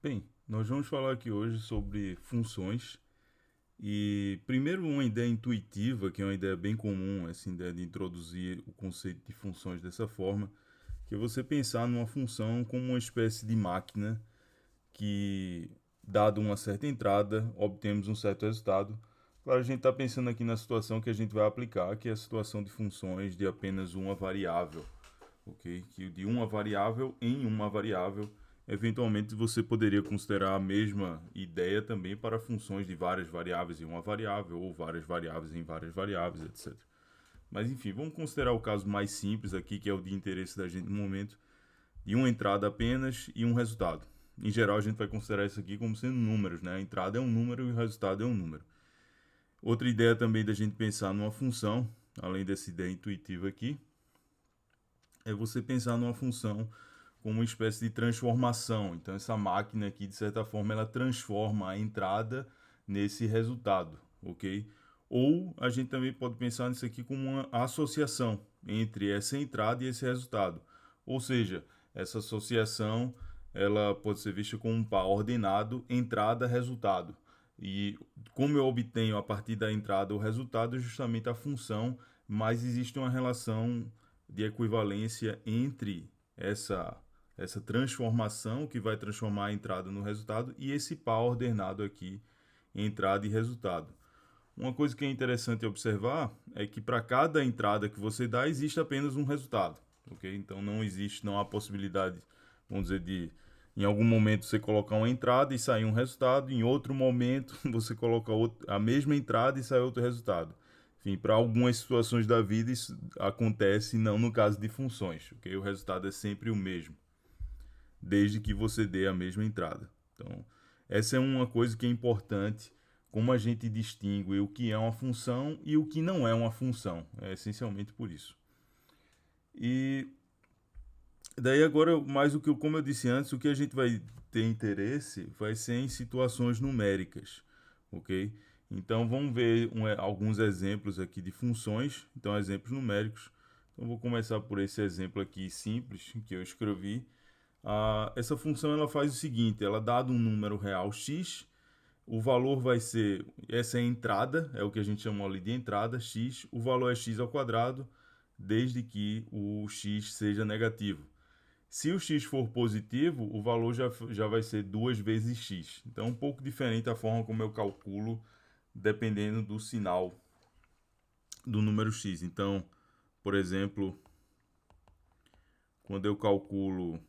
Bem, nós vamos falar aqui hoje sobre funções e primeiro uma ideia intuitiva, que é uma ideia bem comum, essa ideia de introduzir o conceito de funções dessa forma, que é você pensar numa função como uma espécie de máquina que, dado uma certa entrada, obtemos um certo resultado. Claro, a gente está pensando aqui na situação que a gente vai aplicar, que é a situação de funções de apenas uma variável, ok? Que de uma variável em uma variável. Eventualmente você poderia considerar a mesma ideia também para funções de várias variáveis em uma variável ou várias variáveis em várias variáveis, etc. Mas enfim, vamos considerar o caso mais simples aqui, que é o de interesse da gente no momento, de uma entrada apenas e um resultado. Em geral, a gente vai considerar isso aqui como sendo números, né? A entrada é um número e o resultado é um número. Outra ideia também da gente pensar numa função, além dessa ideia intuitiva aqui, é você pensar numa função como uma espécie de transformação. Então essa máquina aqui, de certa forma, ela transforma a entrada nesse resultado, ok? Ou a gente também pode pensar nisso aqui como uma associação entre essa entrada e esse resultado. Ou seja, essa associação ela pode ser vista como um par ordenado entrada-resultado. E como eu obtenho a partir da entrada o resultado, é justamente a função, mas existe uma relação de equivalência entre essa essa transformação que vai transformar a entrada no resultado e esse par ordenado aqui, entrada e resultado. Uma coisa que é interessante observar é que para cada entrada que você dá existe apenas um resultado, ok? Então não há possibilidade, vamos dizer, de em algum momento você colocar uma entrada e sair um resultado, em outro momento você coloca a mesma entrada e sai outro resultado. Enfim, para algumas situações da vida isso acontece, não no caso de funções, ok? O resultado é sempre o mesmo desde que você dê a mesma entrada. Então, essa é uma coisa que é importante, como a gente distingue o que é uma função e o que não é uma função. É essencialmente por isso. E daí agora, mais o que, como eu disse antes, o que a gente vai ter interesse vai ser em situações numéricas, ok? Então vamos ver alguns exemplos aqui de funções, então exemplos numéricos. Então vou começar por esse exemplo aqui simples que eu escrevi. Essa função ela faz o seguinte, ela dado um número real x, o valor vai ser, essa é a entrada, é o que a gente chama ali de entrada, x, o valor é x ao quadrado, desde que o x seja negativo. Se o x for positivo, o valor já vai ser 2 vezes x. Então é um pouco diferente a forma como eu calculo, dependendo do sinal do número x. Então, por exemplo, quando eu calculo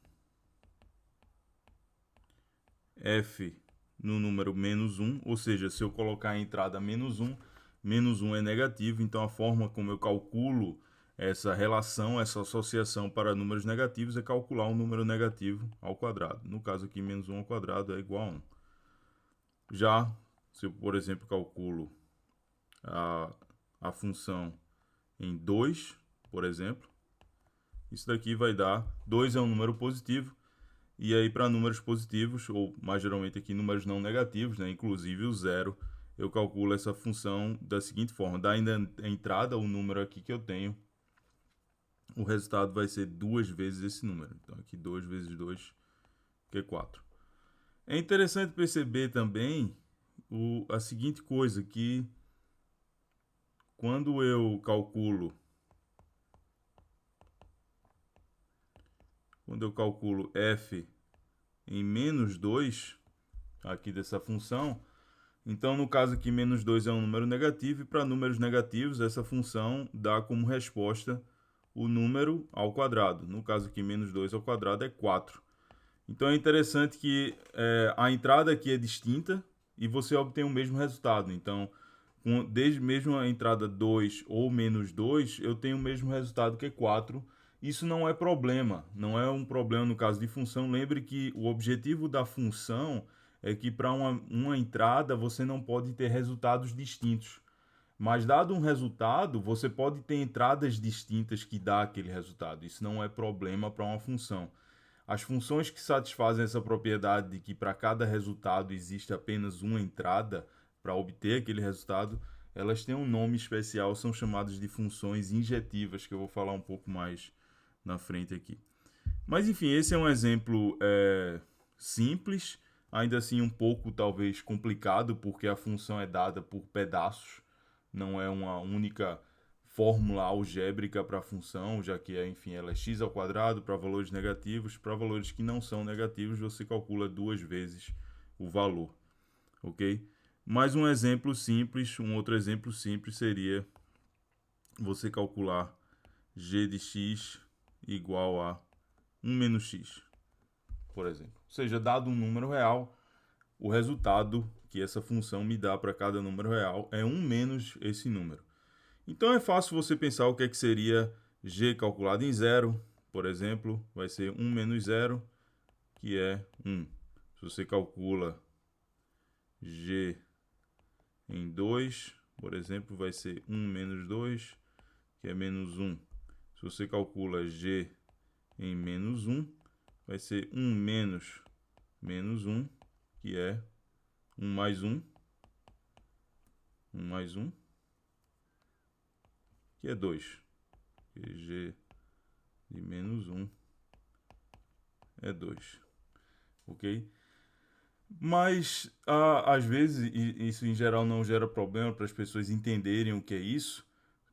f no número menos um, ou seja, se eu colocar a entrada menos um é negativo, então a forma como eu calculo essa relação, essa associação para números negativos é calcular um número negativo ao quadrado. No caso aqui, menos um ao quadrado é igual a 1. Já, se eu, por exemplo, calculo a, a função em 2, por exemplo, isso daqui vai dar, 2 é um número positivo, e aí, para números positivos, ou mais geralmente aqui números não negativos, né, inclusive o zero, eu calculo essa função da seguinte forma: da entrada, o número aqui que eu tenho, o resultado vai ser 2 vezes esse número. Então, aqui 2 vezes 2, que é 4. É interessante perceber também a seguinte coisa, que quando eu calculo f em menos 2 aqui dessa função, então, no caso aqui, menos 2 é um número negativo, e para números negativos, essa função dá como resposta o número ao quadrado. No caso aqui, menos 2 ao quadrado é 4. Então, é interessante que a entrada aqui é distinta e você obtém o mesmo resultado. Então, desde mesmo a entrada 2 ou menos 2, eu tenho o mesmo resultado que é 4. Isso não é problema, não é um problema no caso de função. Lembre que o objetivo da função é que para uma entrada você não pode ter resultados distintos. Mas dado um resultado, você pode ter entradas distintas que dá aquele resultado. Isso não é problema para uma função. As funções que satisfazem essa propriedade de que para cada resultado existe apenas uma entrada para obter aquele resultado, elas têm um nome especial, são chamadas de funções injetivas, que eu vou falar um pouco mais na frente aqui. Mas enfim, esse é um exemplo simples, ainda assim um pouco talvez complicado, porque a função é dada por pedaços, não é uma única fórmula algébrica para a função, já que enfim, ela é x ao quadrado para valores negativos, para valores que não são negativos você calcula duas vezes o valor, ok? Mais um exemplo simples, um outro exemplo simples seria você calcular g de x igual a 1 menos x, por exemplo. Ou seja, dado um número real, o resultado que essa função me dá para cada número real é 1 menos esse número. Então é fácil você pensar o que que seria g calculado em zero, por exemplo, vai ser 1 menos 0, que é 1. Se você calcula g em 2, por exemplo, vai ser 1 menos 2, que é menos 1. Se você calcula g em menos 1, vai ser 1 menos menos 1, que é 1 mais 1. 1 mais 1, que é 2. E g de menos 1 é 2. Ok? Mas, às vezes, isso em geral não gera problema para as pessoas entenderem o que é isso,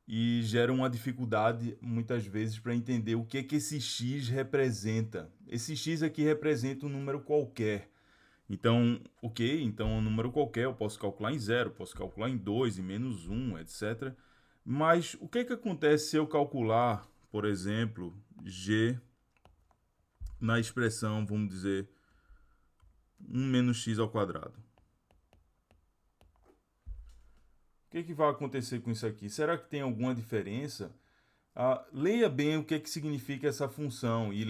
e gera uma dificuldade, muitas vezes, para entender o que é que esse x representa. Esse x aqui representa um número qualquer. Então, ok, então um número qualquer eu posso calcular em 0, posso calcular em 2, em menos 1, etc. Mas o que é que acontece se eu calcular, por exemplo, g na expressão, vamos dizer, 1 menos x ao quadrado? O que é que vai acontecer com isso aqui? Será que tem alguma diferença? Leia bem o que é que significa essa função e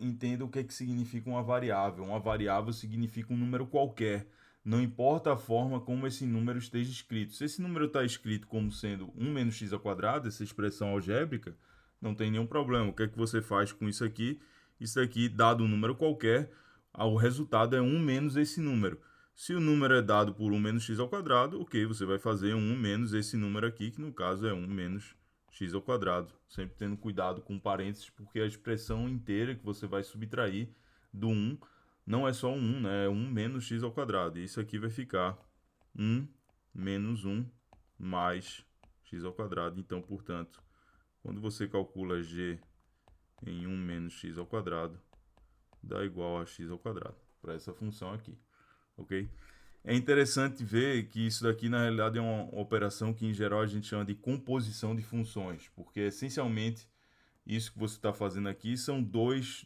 entenda o que é que significa uma variável. Uma variável significa um número qualquer. Não importa a forma como esse número esteja escrito. Se esse número está escrito como sendo 1 menos x ao quadrado, essa expressão algébrica, não tem nenhum problema. O que é que você faz com isso aqui? Isso aqui, dado um número qualquer, o resultado é 1 menos esse número. Se o número é dado por 1 menos x ao quadrado, ok, você vai fazer 1 menos esse número aqui, que no caso é 1 menos x ao quadrado. Sempre tendo cuidado com parênteses, porque a expressão inteira que você vai subtrair do 1 não é só 1, né? É 1 menos x ao quadrado. E isso aqui vai ficar 1 menos 1 mais x ao quadrado. Então, portanto, quando você calcula g em 1 menos x ao quadrado, dá igual a x ao quadrado, para essa função aqui, ok? É interessante ver que isso daqui na realidade é uma operação que em geral a gente chama de composição de funções, porque essencialmente isso que você está fazendo aqui são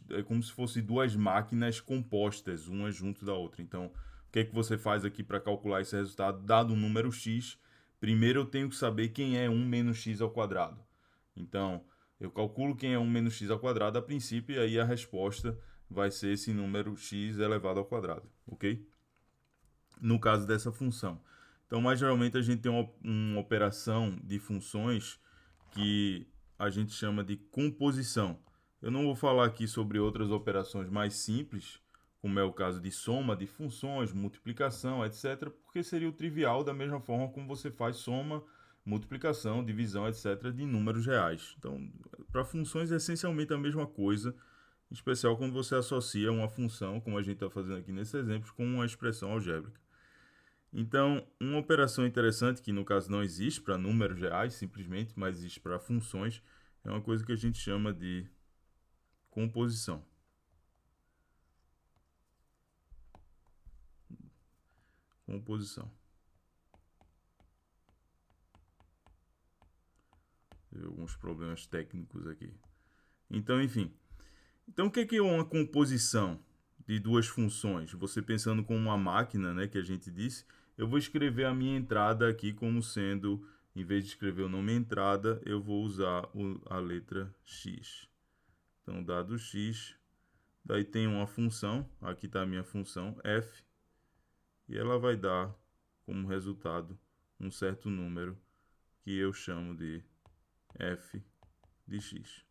é como se fossem duas máquinas compostas, uma junto da outra. Então, o que é que você faz aqui para calcular esse resultado? Dado um número x, primeiro eu tenho que saber quem é 1 menos x ao quadrado. Então, eu calculo quem é 1 menos x ao quadrado a princípio, e aí a resposta vai ser esse número x elevado ao quadrado, ok? No caso dessa função. Então, mais geralmente a gente tem uma operação de funções que a gente chama de composição. Eu não vou falar aqui sobre outras operações mais simples, como é o caso de soma de funções, multiplicação, etc., porque seria o trivial da mesma forma como você faz soma, multiplicação, divisão, etc., de números reais. Então, para funções é essencialmente a mesma coisa, em especial quando você associa uma função, como a gente está fazendo aqui nesse exemplo, com uma expressão algébrica. Então, uma operação interessante, que no caso não existe para números reais, simplesmente, mas existe para funções, é uma coisa que a gente chama de composição. Composição. Teve alguns problemas técnicos aqui. Então, enfim. Então, o que é uma composição de duas funções? Você pensando como uma máquina, né, que a gente disse, eu vou escrever a minha entrada aqui como sendo, em vez de escrever o nome entrada, eu vou usar a letra x. Então, dado x, daí tem uma função, aqui está a minha função, f, e ela vai dar como resultado um certo número que eu chamo de f de x.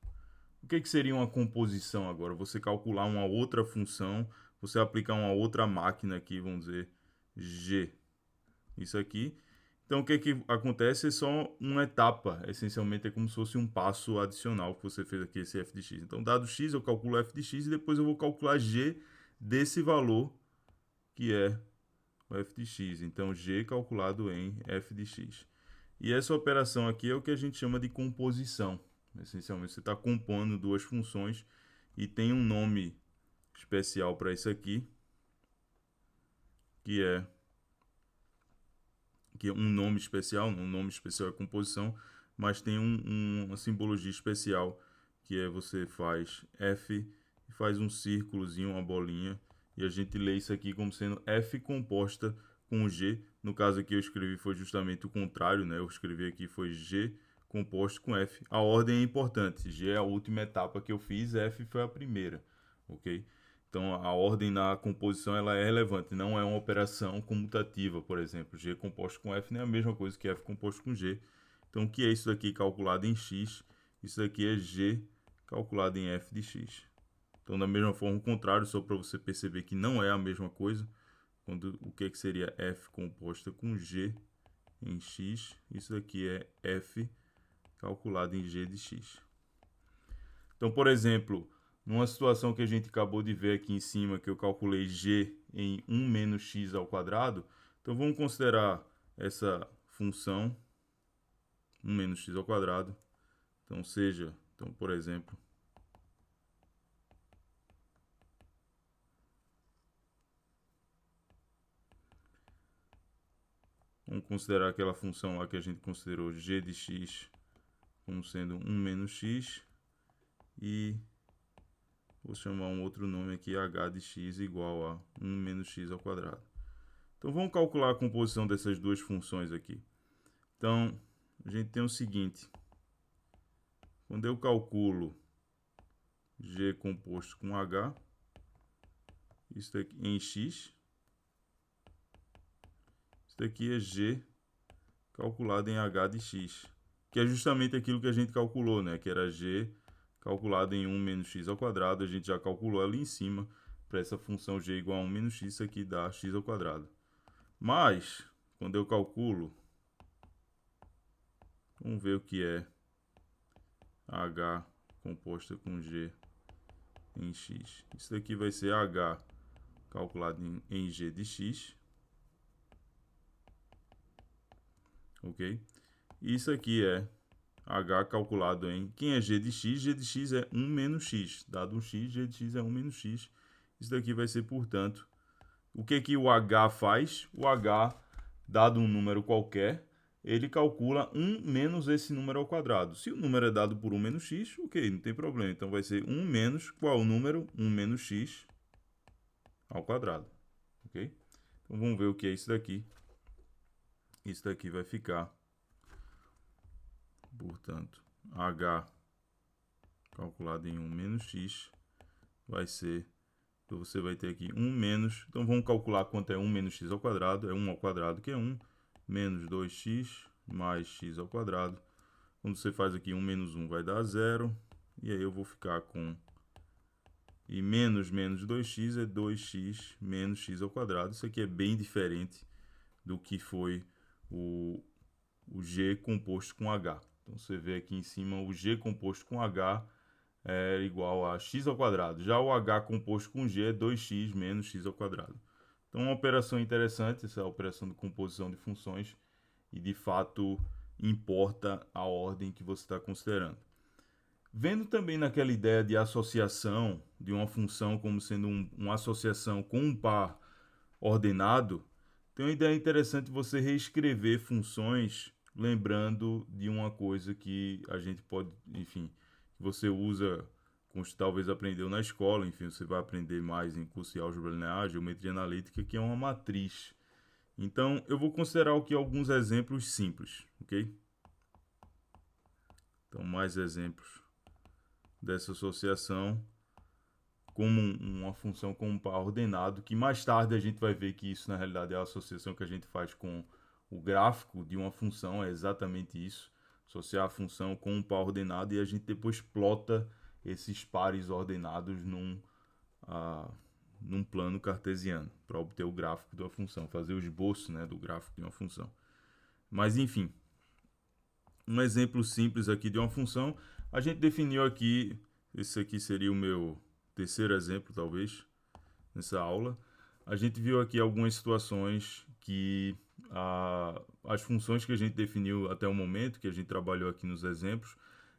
O que seria uma composição agora? Você calcular uma outra função, você aplicar uma outra máquina aqui, vamos dizer, g. Isso aqui. Então, o que acontece é só uma etapa. Essencialmente, é como se fosse um passo adicional que você fez aqui, esse f de x. Então, dado x, eu calculo f de x e depois eu vou calcular g desse valor que é o f de x. Então, g calculado em f de x. E essa operação aqui é o que a gente chama de composição. Essencialmente, você está compondo duas funções e tem um nome especial para isso aqui, que é um nome especial. Um nome especial é composição, mas tem uma simbologia especial, que é você faz f e faz um círculozinho, uma bolinha, e a gente lê isso aqui como sendo f composta com g. No caso aqui eu escrevi foi justamente o contrário, né? Eu escrevi aqui foi g composto com f. A ordem é importante. G é a última etapa que eu fiz, f foi a primeira, ok? Então a ordem na composição ela é relevante, não é uma operação comutativa, por exemplo. G composto com f não é a mesma coisa que f composto com g. Então o que é isso daqui calculado em x? Isso daqui é g calculado em f de x. Então da mesma forma, o contrário, só para você perceber que não é a mesma coisa. O que seria f composta com g em x? Isso daqui é f calculado em g de x. Então, por exemplo, numa situação que a gente acabou de ver aqui em cima, que eu calculei g em 1 menos x ao quadrado, então vamos considerar essa função 1 menos x ao quadrado. Então, por exemplo, vamos considerar aquela função lá que a gente considerou g de x como sendo 1 menos x e vou chamar um outro nome aqui, h de x igual a 1 menos x ao quadrado. Então vamos calcular a composição dessas duas funções aqui. Então a gente tem o seguinte, quando eu calculo g composto com h, isso daqui em x, isso daqui é g calculado em h de x, que é justamente aquilo que a gente calculou, né? Que era g calculado em 1 menos x ao quadrado, a gente já calculou ali em cima, para essa função g igual a 1 menos x, isso aqui dá x ao quadrado. Mas, quando eu calculo, vamos ver o que é h composta com g em x. Isso daqui vai ser h calculado em g de x. Ok? Isso aqui é h calculado em... Quem é g de x? G de x é 1 menos x. Dado um x, g de x é 1 menos x. Isso daqui vai ser, portanto... O que o h faz? O h, dado um número qualquer, ele calcula 1 menos esse número ao quadrado. Se o número é dado por 1 menos x, ok, não tem problema. Então vai ser 1 menos qual o número? 1 menos x ao quadrado. Ok? Então vamos ver o que é isso daqui. Isso daqui vai ficar, portanto, h calculado em 1 menos x vai ser... Então você vai ter aqui 1 menos... Então vamos calcular quanto é 1 menos x ao quadrado. É 1 ao quadrado que é 1. Menos 2x mais x ao quadrado. Quando você faz aqui 1 menos 1 vai dar 0. E aí eu vou ficar com... E menos 2x é 2x menos x ao quadrado. Isso aqui é bem diferente do que foi o g composto com h. Então você vê aqui em cima o g composto com h é igual a x ao quadrado. Já o h composto com g é 2x menos x ao quadrado. Então, uma operação interessante, essa é a operação de composição de funções, e de fato importa a ordem que você está considerando. Vendo também naquela ideia de associação de uma função como sendo uma associação com um par ordenado, tem uma ideia interessante você reescrever funções lembrando de uma coisa que a gente pode, enfim, que você usa, como talvez aprendeu na escola, enfim, você vai aprender mais em curso de álgebra linear, geometria analítica, que é uma matriz. Então, eu vou considerar aqui alguns exemplos simples, ok? Então, mais exemplos dessa associação como uma função com um par ordenado, que mais tarde a gente vai ver que isso, na realidade, é a associação que a gente faz com o gráfico de uma função, é exatamente isso, associar a função com um par ordenado e a gente depois plota esses pares ordenados num plano cartesiano, para obter o gráfico da função, fazer o esboço, né, do gráfico de uma função. Mas, enfim, um exemplo simples aqui de uma função, a gente definiu aqui, esse aqui seria o meu terceiro exemplo, talvez, nessa aula. a gente viu aqui algumas situações que as funções que a gente definiu até o momento, que a gente trabalhou aqui nos exemplos,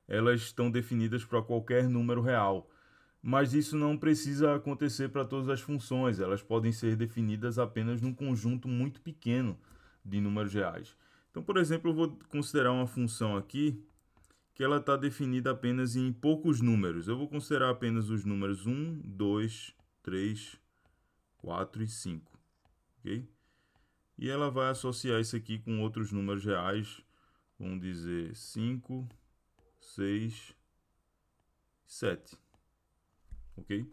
elas estão definidas para qualquer número real. Mas isso não precisa acontecer para todas as funções, elas podem ser definidas apenas num conjunto muito pequeno de números reais. Então, por exemplo, eu vou considerar uma função aqui que ela está definida apenas em poucos números. Eu vou considerar apenas os números 1, 2, 3, 4 e 5. Ok? E ela vai associar isso aqui com outros números reais. Vamos dizer 5, 6, 7. Ok?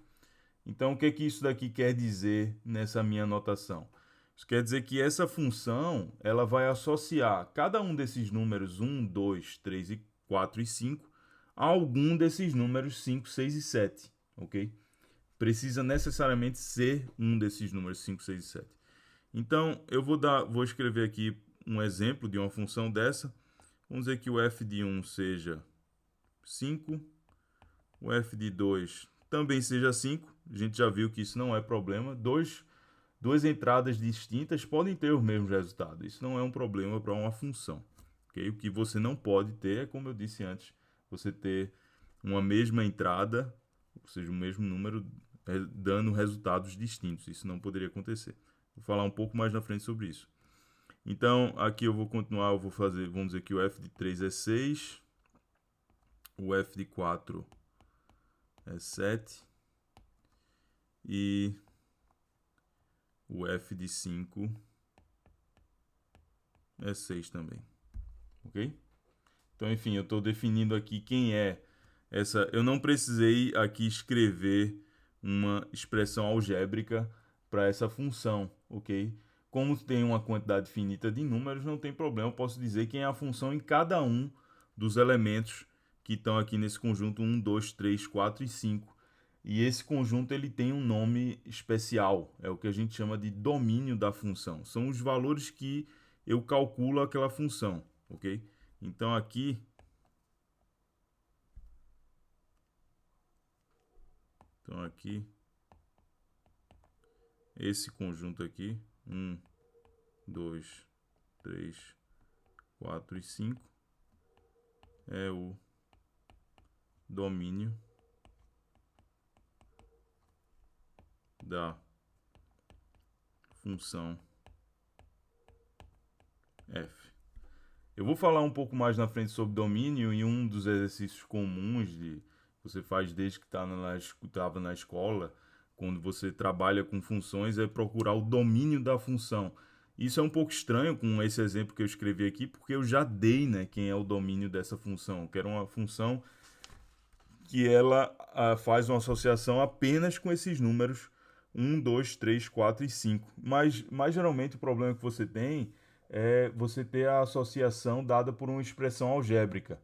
Então, o que que isso daqui quer dizer nessa minha anotação? Isso quer dizer que essa função ela vai associar cada um desses números 1, 2, 3, 4 e 5 a algum desses números 5, 6 e 7. Ok? Precisa necessariamente ser um desses números 5, 6 e 7. Então, eu vou escrever aqui um exemplo de uma função dessa. Vamos dizer que o f de 1 seja 5, o f de 2 também seja 5. A gente já viu que isso não é problema. Duas entradas distintas podem ter os mesmos resultados. Isso não é um problema para uma função. Okay? O que você não pode ter é, como eu disse antes, você ter uma mesma entrada, ou seja, o mesmo número, dando resultados distintos. Isso não poderia acontecer. Vou falar um pouco mais na frente sobre isso. Então, aqui eu vou continuar, eu vou fazer, vamos dizer que o f de 3 é 6, o f de 4 é 7 e o f de 5 é 6 também. Ok? Então, enfim, eu estou definindo aqui quem é essa. Eu não precisei aqui escrever uma expressão algébrica para essa função, ok? Como tem uma quantidade finita de números, não tem problema, eu posso dizer quem é a função em cada um dos elementos que estão aqui nesse conjunto 1, 2, 3, 4 e 5. E esse conjunto ele tem um nome especial, é o que a gente chama de domínio da função. São os valores que eu calculo aquela função, ok? Então aqui esse conjunto aqui, 1, 2, 3, 4 e 5, é o domínio da função f. Eu vou falar um pouco mais na frente sobre domínio e um dos exercícios comuns que você faz desde que estava na escola, quando você trabalha com funções, é procurar o domínio da função. Isso é um pouco estranho com esse exemplo que eu escrevi aqui, porque eu já dei, né, quem é o domínio dessa função. Eu quero uma função que ela faz uma associação apenas com esses números 1, 2, 3, 4 e 5. Mas geralmente o problema que você tem é você ter a associação dada por uma expressão algébrica.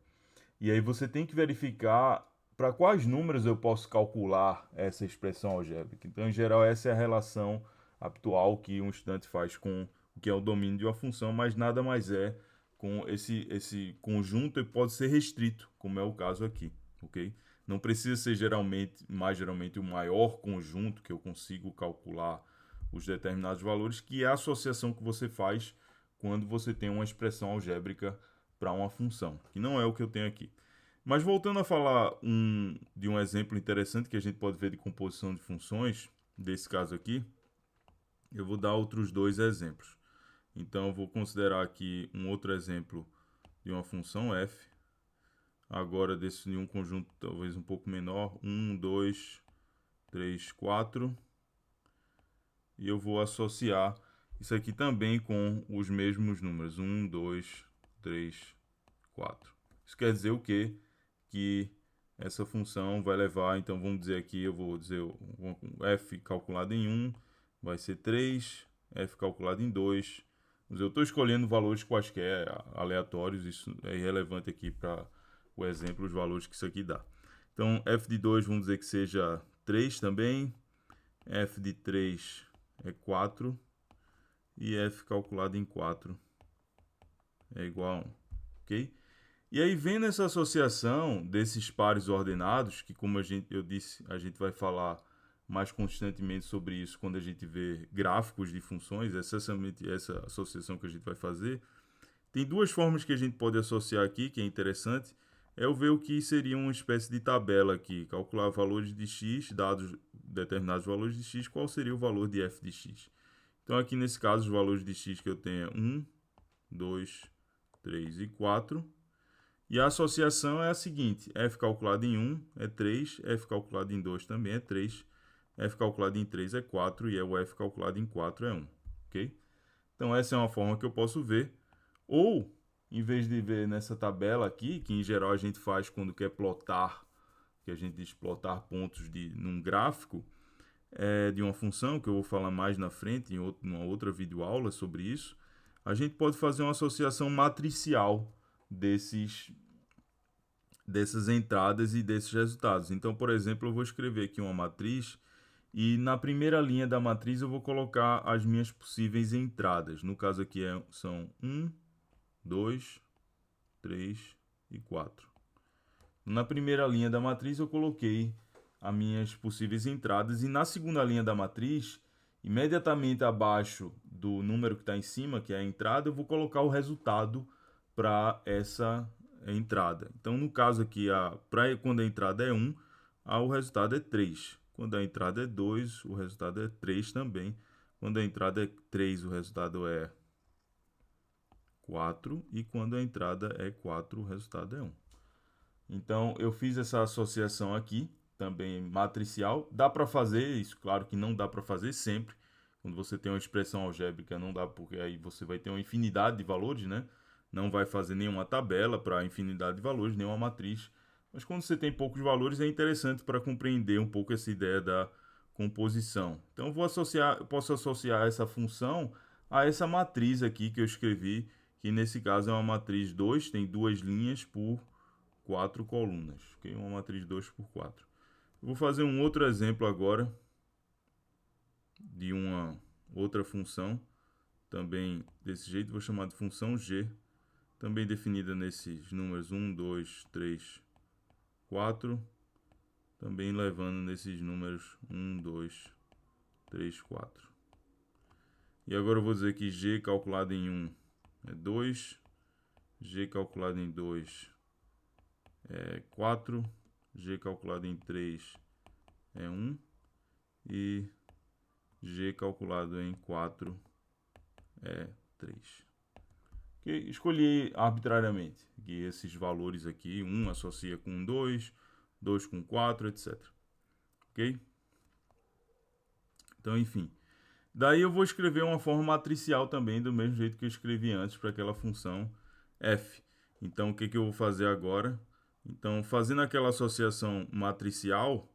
E aí você tem que verificar para quais números eu posso calcular essa expressão algébrica. Então, em geral, essa é a relação habitual que um estudante faz com o que é o domínio de uma função, mas nada mais é com esse conjunto e pode ser restrito, como é o caso aqui, ok? Não precisa ser mais geralmente o maior conjunto que eu consigo calcular os determinados valores, que é a associação que você faz quando você tem uma expressão algébrica para uma função, que não é o que eu tenho aqui. Mas voltando a falar de um exemplo interessante que a gente pode ver de composição de funções, desse caso aqui, eu vou dar outros dois exemplos. Então, eu vou considerar aqui um outro exemplo de uma função f, agora desse de um conjunto talvez um pouco menor, 1, 2, 3, 4, e eu vou associar isso aqui também com os mesmos números, 1, 2, 3, 4. Isso quer dizer o quê? Que essa função vai levar, então vamos dizer aqui, eu vou dizer f calculado em 1 vai ser 3, f calculado em 2. Eu estou escolhendo valores quaisquer aleatórios, isso é irrelevante aqui para o exemplo, os valores que isso aqui dá. Então, f de 2 vamos dizer que seja 3 também, f de 3 é 4 e f calculado em 4 é igual a 1, ok? E aí, vendo essa associação desses pares ordenados, que como eu disse, a gente vai falar mais constantemente sobre isso quando a gente vê gráficos de funções, é essencialmente essa associação que a gente vai fazer. Tem duas formas que a gente pode associar aqui, que é interessante, é eu ver o que seria uma espécie de tabela aqui, calcular valores de x, dados determinados valores de x, qual seria o valor de f de x. Então aqui nesse caso os valores de x que eu tenho é 1, 2, 3 e 4. E a associação é a seguinte, f calculado em 1 é 3, f calculado em 2 também é 3, f calculado em 3 é 4 e o f calculado em 4 é 1. Ok? Então essa é uma forma que eu posso ver. Ou, em vez de ver nessa tabela aqui, que em geral a gente faz quando quer plotar, que a gente diz plotar pontos num gráfico, de uma função, que eu vou falar mais na frente, em uma outra videoaula sobre isso, a gente pode fazer uma associação matricial dessas entradas e desses resultados. Então, por exemplo, eu vou escrever aqui uma matriz e na primeira linha da matriz eu vou colocar as minhas possíveis entradas. No caso aqui são 1, 2, 3 e 4. Na primeira linha da matriz eu coloquei as minhas possíveis entradas e na segunda linha da matriz, imediatamente abaixo do número que está em cima, que é a entrada, eu vou colocar o resultado para essa entrada. Então, no caso aqui, quando a entrada é 1, o resultado é 3. Quando a entrada é 2, o resultado é 3 também. Quando a entrada é 3, o resultado é 4. E quando a entrada é 4, o resultado é 1. Então, eu fiz essa associação aqui, também matricial. Dá para fazer isso, claro que não dá para fazer sempre. Quando você tem uma expressão algébrica, não dá, porque aí você vai ter uma infinidade de valores, né? Não vai fazer nenhuma tabela para infinidade de valores, nenhuma matriz. Mas quando você tem poucos valores, é interessante para compreender um pouco essa ideia da composição. Então, eu posso associar essa função a essa matriz aqui que eu escrevi, que nesse caso é uma matriz 2, tem duas linhas por 4 colunas. Okay? Uma matriz 2 por 4. Eu vou fazer um outro exemplo agora de uma outra função, também desse jeito, vou chamar de função g, também definida nesses números 1, 2, 3, 4, também levando nesses números 1, 2, 3, 4. E agora eu vou dizer que g calculado em 1 é 2, g calculado em 2 é 4, g calculado em 3 é 1 e g calculado em 4 é 3. Okay? Escolhi arbitrariamente aqui esses valores aqui, 1 associa com 2, 2 com 4, etc. Ok? Então, enfim. Daí eu vou escrever uma forma matricial também, do mesmo jeito que eu escrevi antes para aquela função f. Então, o que eu vou fazer agora? Então, fazendo aquela associação matricial,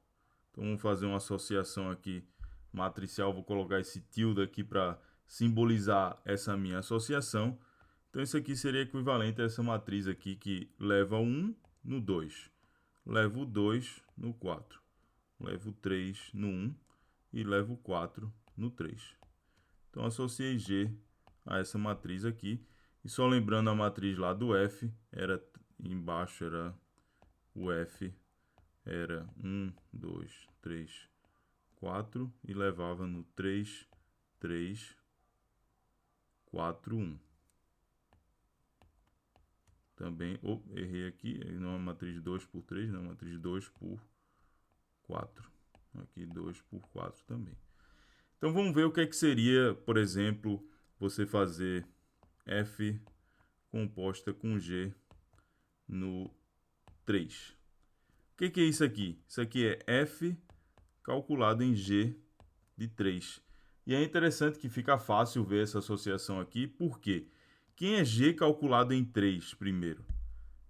então vamos fazer uma associação aqui matricial, vou colocar esse tilde aqui para simbolizar essa minha associação. Então, isso aqui seria equivalente a essa matriz aqui que leva o 1 no 2, leva o 2 no 4, leva o 3 no 1 e leva o 4 no 3. Então, associei G a essa matriz aqui. E só lembrando a matriz lá do F, embaixo era o F, era 1, 2, 3, 4 e levava no 3, 3, 4, 1. Também, errei aqui, não é uma matriz 2 por 3, não é uma matriz 2 por 4. Aqui 2 por 4 também. Então vamos ver o que é que seria, por exemplo, você fazer F composta com G no 3. O que é isso aqui? Isso aqui é F calculado em G de 3. E é interessante que fica fácil ver essa associação aqui, porque quem é G calculado em 3 primeiro?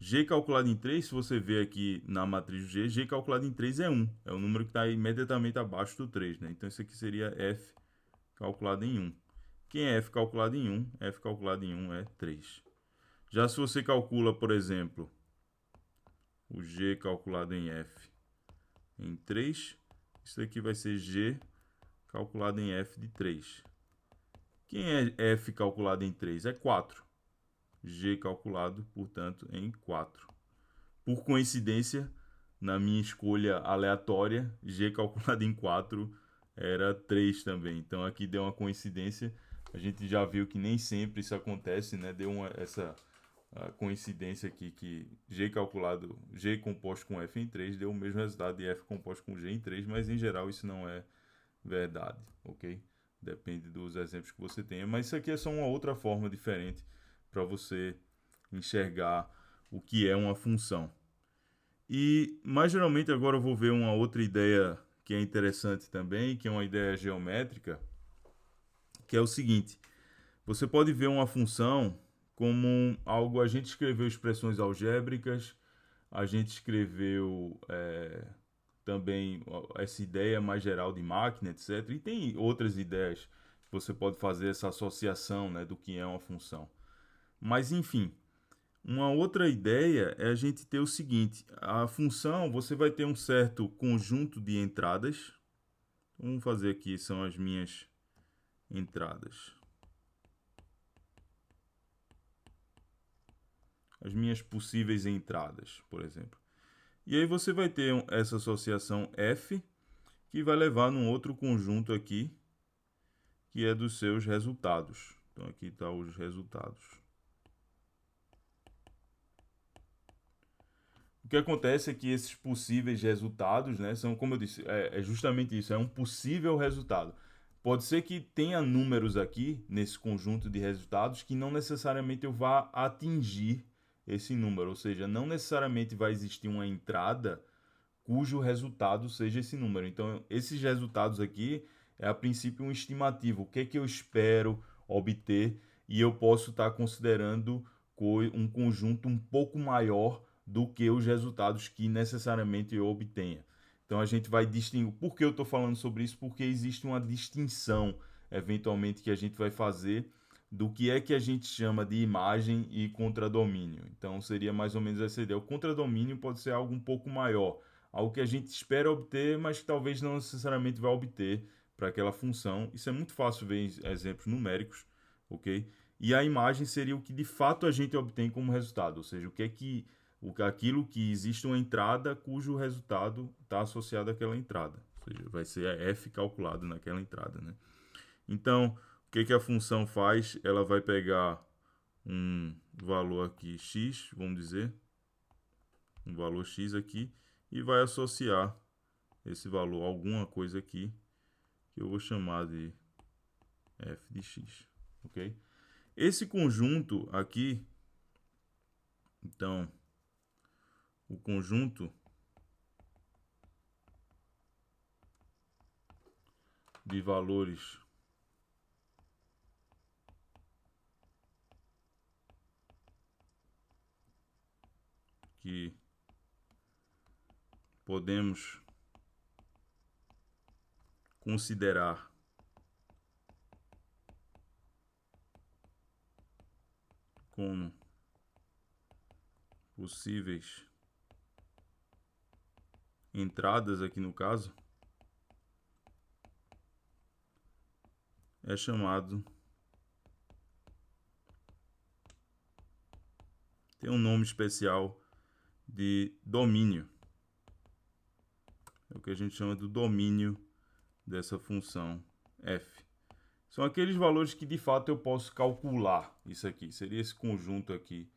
G calculado em 3, se você ver aqui na matriz G, G calculado em 3 é 1. É o número que está imediatamente abaixo do 3. Né? Então, isso aqui seria F calculado em 1. Quem é F calculado em 1? F calculado em 1 é 3. Já se você calcula, por exemplo, o G calculado em F em 3, isso aqui vai ser G calculado em F de 3. Quem é F calculado em 3? É 4. G calculado, portanto, em 4. Por coincidência, na minha escolha aleatória, g calculado em 4 era 3 também. Então aqui deu uma coincidência. A gente já viu que nem sempre isso acontece, né? Deu essa coincidência aqui que g composto com f em 3 deu o mesmo resultado de f composto com g em 3, mas em geral isso não é verdade, ok? Depende dos exemplos que você tenha, mas isso aqui é só uma outra forma diferente para você enxergar o que é uma função. E, mais geralmente, agora eu vou ver uma outra ideia que é interessante também, que é uma ideia geométrica, que é o seguinte: você pode ver uma função como algo. A gente escreveu expressões algébricas, a gente escreveu também essa ideia mais geral de máquina, etc. E tem outras ideias que você pode fazer essa associação, né, do que é uma função. Mas, enfim. Uma outra ideia é a gente ter o seguinte: a função, você vai ter um certo conjunto de entradas. Vamos fazer aqui, são as minhas entradas. As minhas possíveis entradas, por exemplo. E aí você vai ter essa associação F, que vai levar num outro conjunto aqui, que é dos seus resultados. Então aqui está os resultados. O que acontece é que esses possíveis resultados, né, são, como eu disse, é justamente isso, é um possível resultado. Pode ser que tenha números aqui, nesse conjunto de resultados, que não necessariamente eu vá atingir esse número, ou seja, não necessariamente vai existir uma entrada cujo resultado seja esse número. Então, esses resultados aqui é a princípio um estimativo, o que é que eu espero obter, e eu posso estar considerando um conjunto um pouco maior do que os resultados que necessariamente eu obtenha. Então a gente vai distinguir. Por que eu estou falando sobre isso? Porque existe uma distinção, eventualmente, que a gente vai fazer do que é que a gente chama de imagem e contradomínio. Então seria mais ou menos essa ideia. O contradomínio pode ser algo um pouco maior, algo que a gente espera obter, mas que talvez não necessariamente vai obter para aquela função. Isso é muito fácil ver em exemplos numéricos, ok? E a imagem seria o que de fato a gente obtém como resultado, ou seja, aquilo que existe uma entrada cujo resultado está associado àquela entrada. Ou seja, vai ser a f calculado naquela entrada, né? Então, o que a função faz? Ela vai pegar um valor aqui x, vamos dizer, um valor x aqui, e vai associar esse valor a alguma coisa aqui, que eu vou chamar de f de x, ok? Esse conjunto aqui, então, o conjunto de valores que podemos considerar como possíveis entradas aqui no caso, é chamado, tem um nome especial de domínio. É o que a gente chama do domínio dessa função f. São aqueles valores que de fato eu posso calcular. Isso aqui seria esse conjunto aqui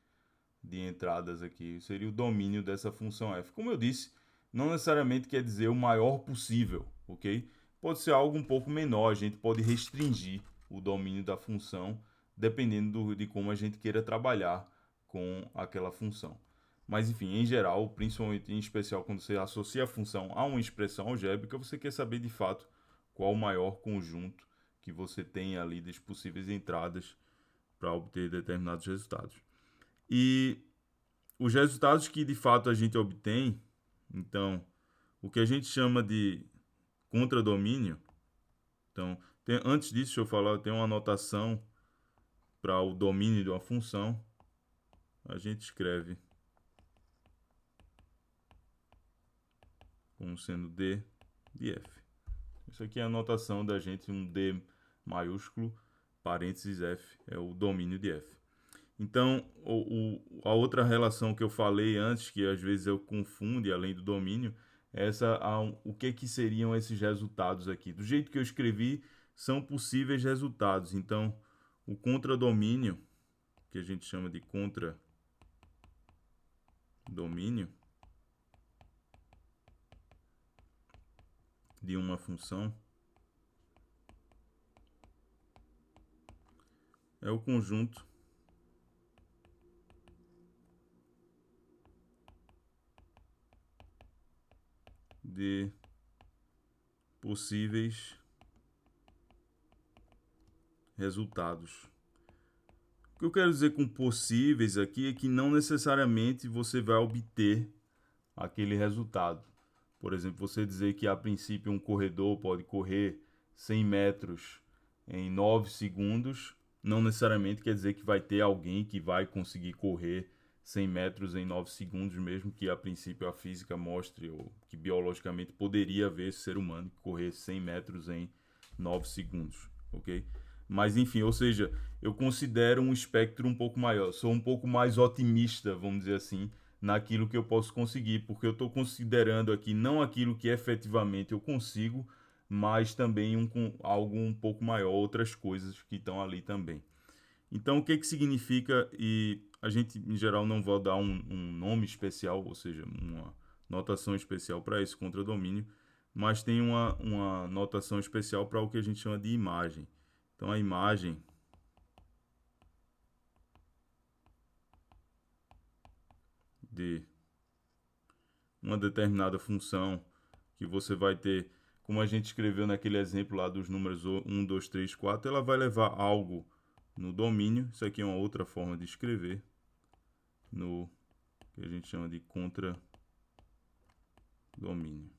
de entradas aqui, seria o domínio dessa função f. Como eu disse, não necessariamente quer dizer o maior possível, ok? Pode ser algo um pouco menor, a gente pode restringir o domínio da função dependendo de como a gente queira trabalhar com aquela função. Mas enfim, em geral, principalmente em especial quando você associa a função a uma expressão algébrica, você quer saber de fato qual o maior conjunto que você tem ali das possíveis entradas para obter determinados resultados. E os resultados que de fato a gente obtém, então, o que a gente chama de contradomínio, então, antes disso, deixa eu falar, eu tenho uma anotação para o domínio de uma função, a gente escreve como sendo d de f. Isso aqui é a notação da gente, um d maiúsculo, parênteses f, é o domínio de f. Então, a outra relação que eu falei antes, que às vezes eu confundo, além do domínio, é o que seriam esses resultados aqui. Do jeito que eu escrevi, são possíveis resultados. Então, o contradomínio, que a gente chama de contradomínio de uma função, é o conjunto de possíveis resultados. O que eu quero dizer com possíveis aqui é que não necessariamente você vai obter aquele resultado. Por exemplo, você dizer que a princípio um corredor pode correr 100 metros em 9 segundos, não necessariamente quer dizer que vai ter alguém que vai conseguir correr 100 metros em 9 segundos, mesmo que a princípio a física mostre ou que biologicamente poderia haver esse ser humano que correr 100 metros em 9 segundos, ok? Mas enfim, ou seja, eu considero um espectro um pouco maior, sou um pouco mais otimista, vamos dizer assim, naquilo que eu posso conseguir, porque eu estou considerando aqui não aquilo que efetivamente eu consigo, mas também algo um pouco maior, outras coisas que estão ali também. Então, o que significa, e a gente em geral não vai dar um nome especial, ou seja, uma notação especial para esse contradomínio, mas tem uma notação especial para o que a gente chama de imagem. Então, a imagem de uma determinada função que você vai ter, como a gente escreveu naquele exemplo lá dos números 1, 2, 3, 4, ela vai levar algo no domínio. Isso aqui é uma outra forma de escrever, no que a gente chama de contradomínio.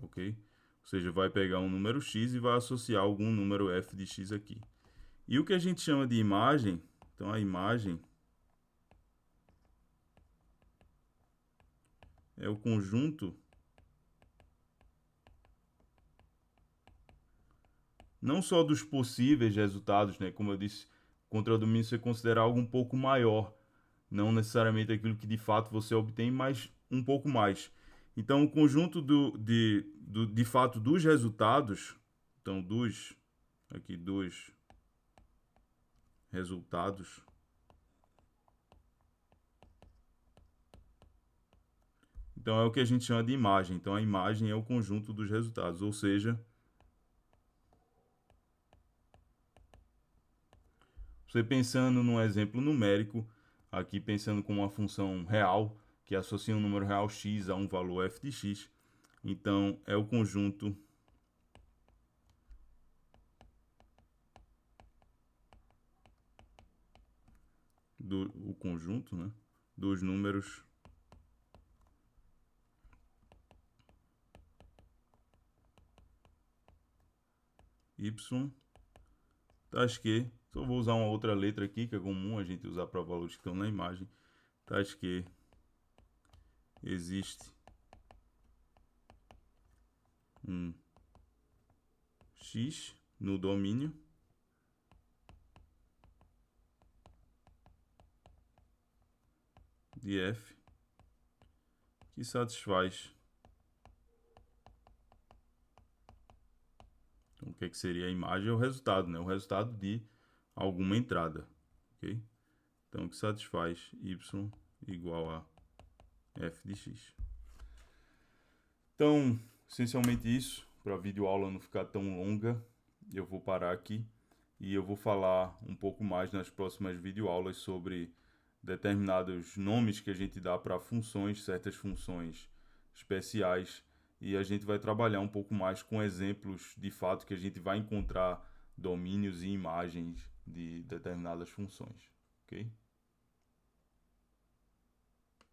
Ok? Ou seja, vai pegar um número x e vai associar algum número f de x aqui. E o que a gente chama de imagem, então a imagem é o conjunto não só dos possíveis resultados, né? Como eu disse, contradomínio você considera algo um pouco maior, não necessariamente aquilo que de fato você obtém, mas um pouco mais. Então, o conjunto de fato dos resultados, então dos resultados, então é o que a gente chama de imagem. Então, a imagem é o conjunto dos resultados, ou seja, você pensando num exemplo numérico, aqui pensando com uma função real, que associa um número real x a um valor f de x, então é o conjunto o conjunto, né, dos números y tais que, só vou usar uma outra letra aqui que é comum a gente usar para valores que estão na imagem, tais que existe um x no domínio de f que satisfaz. Então, o que seria a imagem? É o resultado, né? O resultado de alguma entrada, ok? Então, que satisfaz y igual a f de x. Então, essencialmente isso, para a videoaula não ficar tão longa, eu vou parar aqui e eu vou falar um pouco mais nas próximas videoaulas sobre determinados nomes que a gente dá para funções, certas funções especiais, e a gente vai trabalhar um pouco mais com exemplos de fato que a gente vai encontrar domínios e imagens de determinadas funções, ok?